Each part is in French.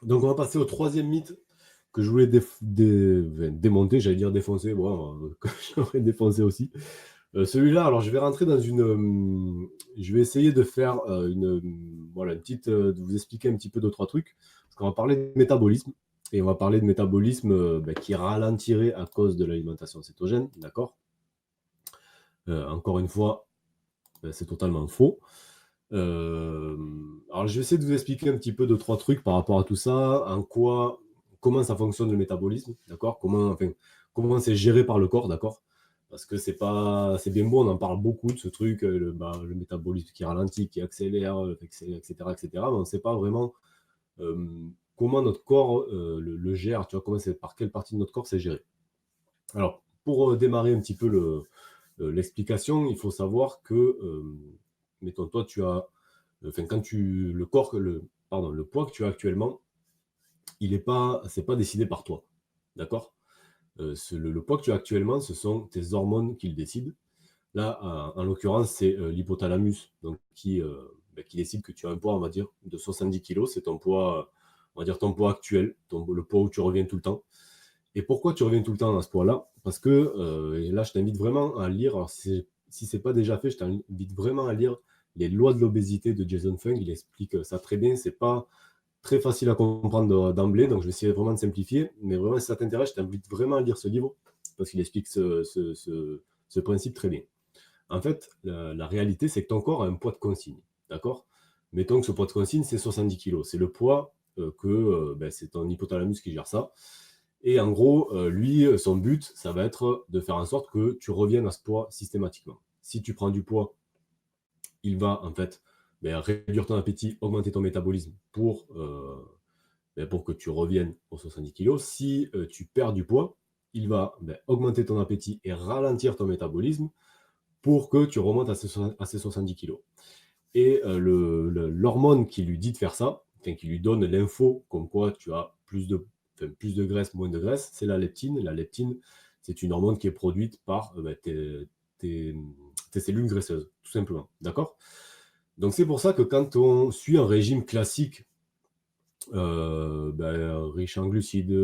Donc, on va passer au troisième mythe que je voulais démonter, j'allais dire défoncer, bon, que j'aurais défoncé aussi. Celui-là, alors je vais rentrer dans je vais essayer de faire voilà, de vous expliquer un petit peu deux, trois trucs. Parce qu'on va parler de métabolisme. Et on va parler de métabolisme qui ralentirait à cause de l'alimentation cétogène, d'accord. Encore une fois, c'est totalement faux. Euh, alors, je vais essayer de vous expliquer un petit peu deux, trois trucs par rapport à tout ça, comment ça fonctionne le métabolisme, d'accord? Comment c'est géré par le corps, d'accord? Parce que c'est bien beau, on en parle beaucoup de ce truc, le métabolisme qui ralentit, qui accélère, etc., etc., mais on ne sait pas vraiment euh, comment notre corps le gère, tu vois, par quelle partie de notre corps c'est géré. Alors, pour démarrer un petit peu l'explication, il faut savoir que, mettons, toi, enfin, le poids que tu as actuellement, c'est pas décidé par toi, d'accord. Le poids que tu as actuellement, ce sont tes hormones qui le décident. Là, en l'occurrence, c'est l'hypothalamus, donc qui décide que tu as un poids, on va dire, de 70 kilos. C'est ton poids, on va dire ton poids actuel, le poids où tu reviens tout le temps. Et pourquoi tu reviens tout le temps à ce poids-là? Parce que, et là, je t'invite vraiment à lire, alors si ce n'est pas déjà fait, je t'invite vraiment à lire les lois de l'obésité de Jason Fung. Il explique ça très bien. C'est pas très facile à comprendre d'emblée, donc je vais essayer vraiment de simplifier. Mais vraiment, si ça t'intéresse, je t'invite vraiment à lire ce livre parce qu'il explique ce principe très bien. En fait, la réalité, c'est que ton corps a un poids de consigne. D'accord. Mettons que ce poids de consigne, c'est 70 kilos. C'est le poids c'est ton hypothalamus qui gère ça. Et en gros, lui, son but, ça va être de faire en sorte que tu reviennes à ce poids systématiquement. Si tu prends du poids, il va en fait réduire ton appétit, augmenter ton métabolisme pour que tu reviennes aux 70 kilos. Si tu perds du poids, il va augmenter ton appétit et ralentir ton métabolisme pour que tu remontes à ces 70 kilos. Et l'hormone qui lui dit de faire ça, enfin, qui lui donne l'info comme quoi tu as plus de graisse, moins de graisse, c'est la leptine. La leptine, c'est une hormone qui est produite par tes, tes cellules graisseuses, tout simplement. D'accord. Donc c'est pour ça que quand on suit un régime classique, riche en glucides,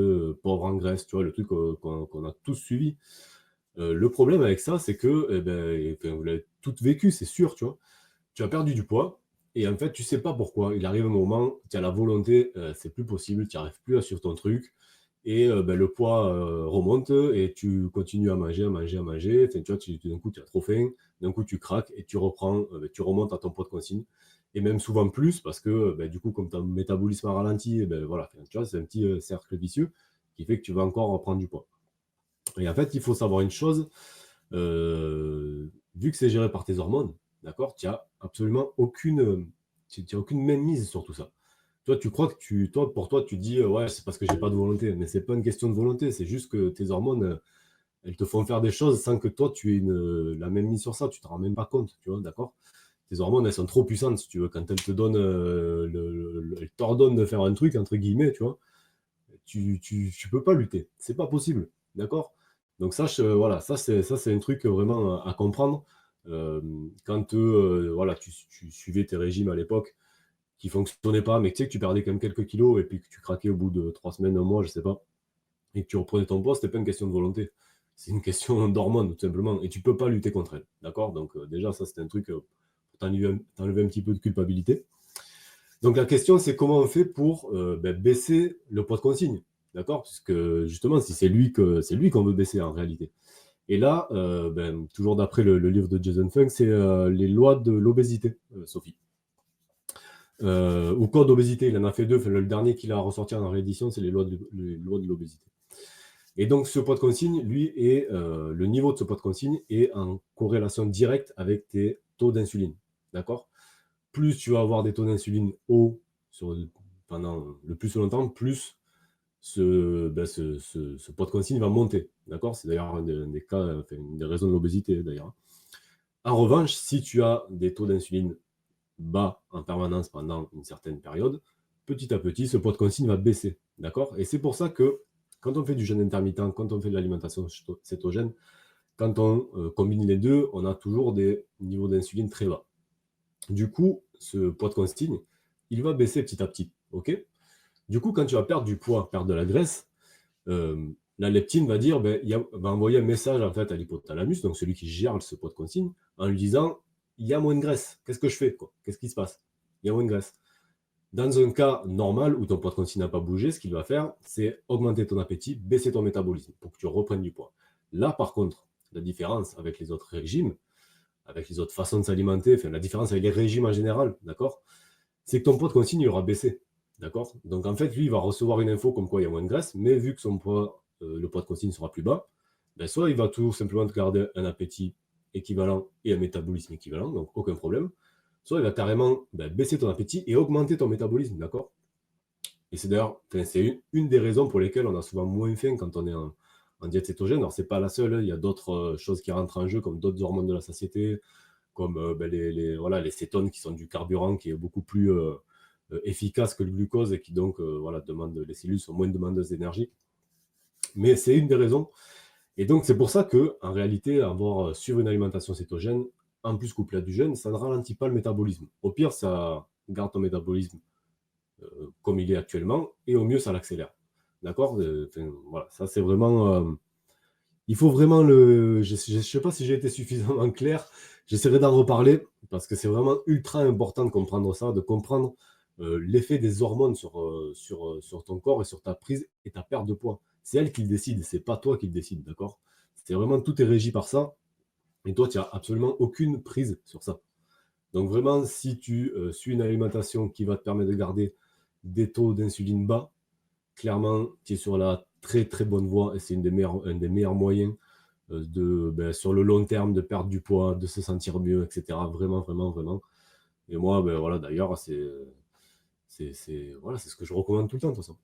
pauvre en graisse, tu vois, le truc qu'on a tous suivi, le problème avec ça, c'est que, vous l'avez toutes vécu, c'est sûr, tu vois, tu as perdu du poids et en fait, tu sais pas pourquoi. Il arrive un moment, tu as la volonté, c'est plus possible, tu n'arrives plus à suivre ton truc et le poids remonte et tu continues à manger, à manger, à manger. Enfin, tu vois, d'un coup, tu as trop faim, d'un coup, tu craques et tu remontes à ton poids de consigne. Et même souvent plus parce que du coup, comme ton métabolisme a ralenti, voilà, enfin, tu vois, c'est un petit cercle vicieux qui fait que tu vas encore reprendre du poids. Et en fait, il faut savoir une chose, vu que c'est géré par tes hormones, d'accord, tu n'as absolument aucune même mise sur tout ça. Toi, tu crois que pour toi, tu dis, ouais, c'est parce que j'ai pas de volonté. Mais c'est pas une question de volonté, c'est juste que tes hormones, elles te font faire des choses sans que toi, tu aies la même mise sur ça. Tu t'en rends même pas compte, tu vois, d'accord? Tes hormones, elles sont trop puissantes, si tu veux. Quand elles te donnent, elles t'ordonnent de faire un truc, entre guillemets, tu vois, tu peux pas lutter. C'est pas possible. D'accord. Donc voilà, ça c'est un truc vraiment à comprendre. Euh, Quand voilà, tu suivais tes régimes à l'époque qui fonctionnaient pas, mais tu sais que tu perdais quand même quelques kilos et puis que tu craquais au bout de 3 semaines, un mois, je sais pas, et que tu reprenais ton poids, c'était pas une question de volonté. C'est une question d'hormones, tout simplement. Et tu peux pas lutter contre elle. D'accord. Donc déjà, ça c'est un truc pour t'enlever un petit peu de culpabilité. Donc la question, c'est comment on fait pour baisser le poids de consigne, d'accord? Puisque justement, si c'est lui qu'on veut baisser en réalité. Et là, toujours d'après le livre de Jason Fung, c'est les lois de l'obésité, Sophie. Ou code d'obésité, il en a fait deux. Enfin, le dernier qu'il a ressorti en réédition, c'est les lois de l'obésité. Et donc, ce poids de consigne, le niveau de ce poids de consigne est en corrélation directe avec tes taux d'insuline, d'accord? Plus tu vas avoir des taux d'insuline hauts pendant le plus longtemps, plus ce poids de consigne va monter. D'accord. C'est d'ailleurs un des cas, enfin, une des raisons de l'obésité d'ailleurs. En revanche, si tu as des taux d'insuline bas en permanence pendant une certaine période, petit à petit, ce poids de consigne va baisser. D'accord. Et c'est pour ça que quand on fait du jeûne intermittent, quand on fait de l'alimentation cétogène, quand on combine les deux, on a toujours des niveaux d'insuline très bas. Du coup, ce poids de consigne, il va baisser petit à petit. OK. Du coup, quand tu vas perdre du poids, perdre de la graisse, la leptine va dire, va envoyer un message en fait à l'hypothalamus, donc celui qui gère ce poids de consigne, en lui disant, il y a moins de graisse. Qu'est-ce que je fais, quoi? Qu'est-ce qui se passe? Il y a moins de graisse. Dans un cas normal où ton poids de consigne n'a pas bougé, ce qu'il va faire, c'est augmenter ton appétit, baisser ton métabolisme pour que tu reprennes du poids. Là, par contre, la différence avec les autres régimes, avec les autres façons de s'alimenter, enfin la différence avec les régimes en général, d'accord, c'est que ton poids de consigne il aura baissé, d'accord. Donc en fait, lui, il va recevoir une info comme quoi il y a moins de graisse, mais vu que son poids, le poids de consigne sera plus bas, soit il va tout simplement te garder un appétit équivalent et un métabolisme équivalent, donc aucun problème, soit il va carrément baisser ton appétit et augmenter ton métabolisme, d'accord. Et c'est d'ailleurs, c'est une des raisons pour lesquelles on a souvent moins faim quand on est en diète cétogène. Alors, c'est pas la seule, hein. Il y a d'autres choses qui rentrent en jeu, comme d'autres hormones de la satiété, comme voilà, les cétones qui sont du carburant qui est beaucoup plus efficace que le glucose et qui donc, voilà, les cellules sont moins demandeuses d'énergie. Mais c'est une des raisons. Et donc, c'est pour ça que, en réalité, avoir suivre une alimentation cétogène, en plus couplée à du jeûne, ça ne ralentit pas le métabolisme. Au pire, ça garde ton métabolisme comme il est actuellement, et au mieux, ça l'accélère. D'accord. Voilà, ça c'est vraiment. Il faut vraiment le. Je ne sais pas si j'ai été suffisamment clair. J'essaierai d'en reparler parce que c'est vraiment ultra important de comprendre ça, de comprendre l'effet des hormones sur ton corps et sur ta prise et ta perte de poids. C'est elle qui le décide, c'est pas toi qui le décide, d'accord. C'est vraiment tout est régi par ça et toi, tu n'as absolument aucune prise sur ça. Donc vraiment, si tu suis une alimentation qui va te permettre de garder des taux d'insuline bas, clairement, tu es sur la très très bonne voie et c'est un des meilleurs moyens sur le long terme de perdre du poids, de se sentir mieux, etc. Vraiment, vraiment, vraiment. Et moi, voilà, d'ailleurs, voilà, c'est ce que je recommande tout le temps, de toute façon.